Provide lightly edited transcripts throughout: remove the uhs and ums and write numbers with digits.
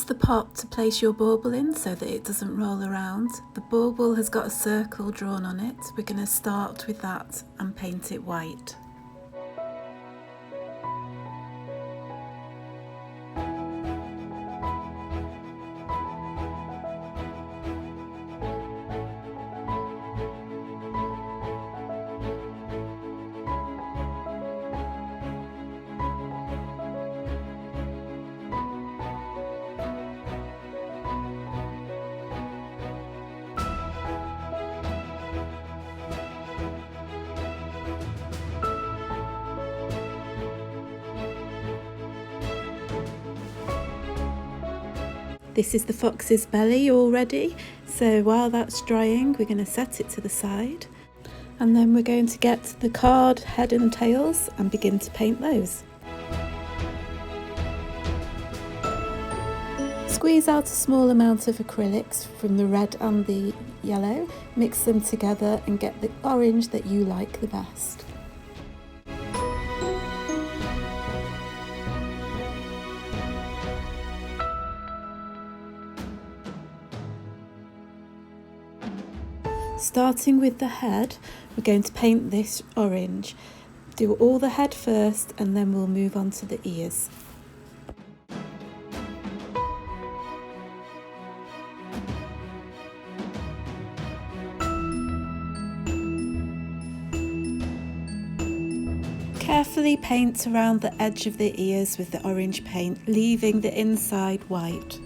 the pot to place your bauble in so that it doesn't roll around. The bauble has got a circle drawn on it. We're going to start with that and paint it white. This is the fox's belly all ready, so while that's drying we're going to set it to the side, and then we're going to get the card head and tails and begin to paint those. Squeeze out a small amount of acrylics from the red and the yellow, mix them together and get the orange that you like the best. Starting with the head, we're going to paint this orange. Do all the head first and then we'll move on to the ears. Carefully paint around the edge of the ears with the orange paint, leaving the inside white.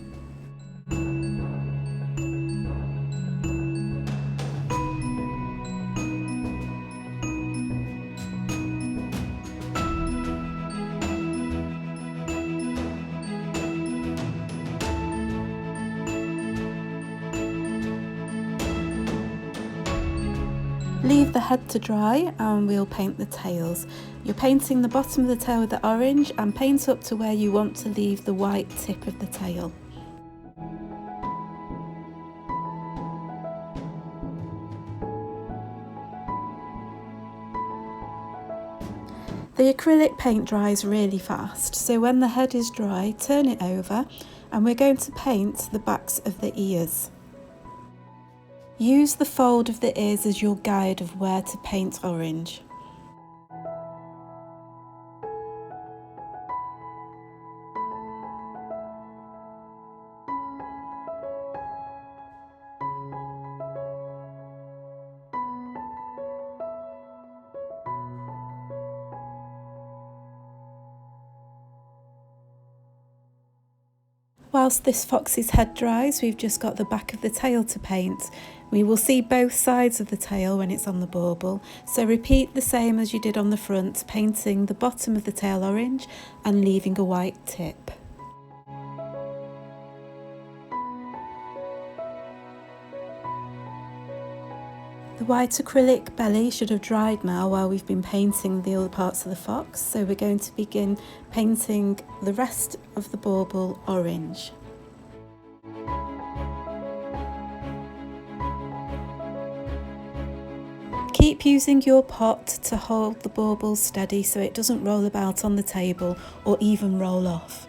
Leave the head to dry and we'll paint the tails. You're painting the bottom of the tail with the orange and paint up to where you want to leave the white tip of the tail. The acrylic paint dries really fast, so when the head is dry, turn it over and we're going to paint the backs of the ears. Use the fold of the ears as your guide of where to paint orange. Whilst this fox's head dries, we've just got the back of the tail to paint. We will see both sides of the tail when it's on the bauble, so repeat the same as you did on the front, painting the bottom of the tail orange and leaving a white tip. The white acrylic belly should have dried now while we've been painting the other parts of the fox, so we're going to begin painting the rest of the bauble orange. Keep using your pot to hold the bauble steady so it doesn't roll about on the table or even roll off.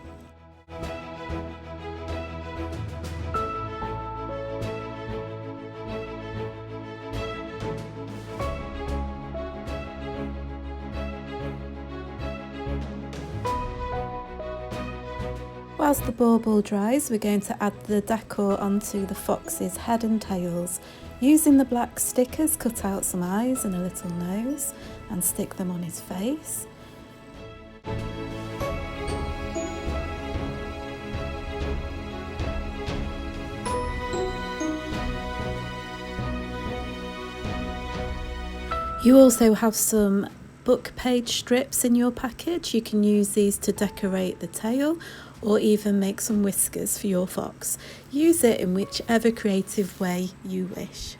Whilst the bauble dries, we're going to add the decor onto the fox's head and tails. Using the black stickers, cut out some eyes and a little nose and stick them on his face. You also have some book page strips in your package. You can use these to decorate the tail or even make some whiskers for your fox. Use it in whichever creative way you wish.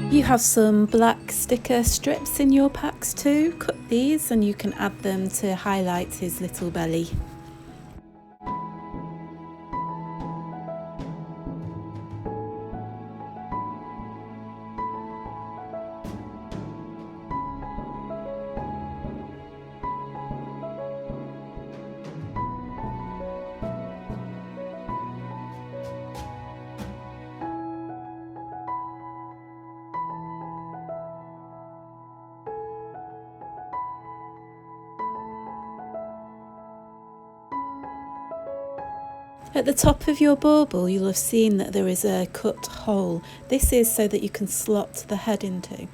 You have some black sticker strips in your packs too. Cut these and you can add them to highlight his little belly. At the top of your bauble, you'll have seen that there is a cut hole. This is so that you can slot the head into.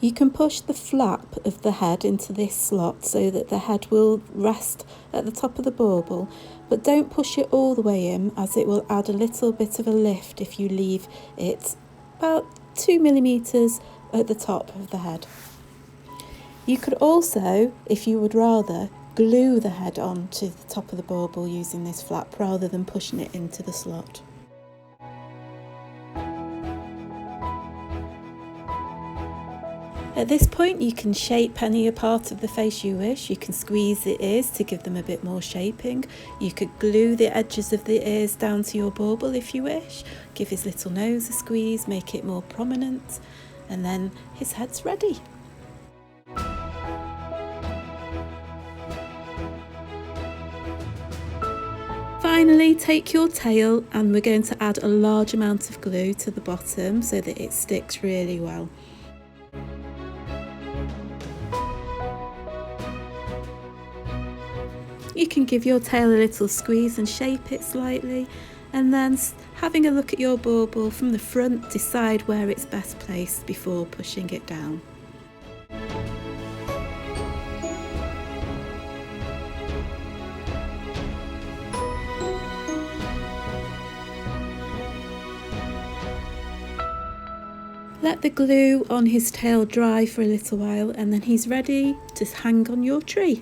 You can push the flap of the head into this slot so that the head will rest at the top of the bauble, but don't push it all the way in, as it will add a little bit of a lift if you leave it about 2 millimeters at the top of the head. You could also, if you would rather, glue the head onto the top of the bauble using this flap rather than pushing it into the slot. At this point you can shape any part of the face you wish. You can squeeze the ears to give them a bit more shaping. You could glue the edges of the ears down to your bauble if you wish. Give his little nose a squeeze, make it more prominent, and then his head's ready. Finally, take your tail and we're going to add a large amount of glue to the bottom so that it sticks really well. You can give your tail a little squeeze and shape it slightly, and then having a look at your bauble from the front, decide where it's best placed before pushing it down. Let the glue on his tail dry for a little while and then he's ready to hang on your tree.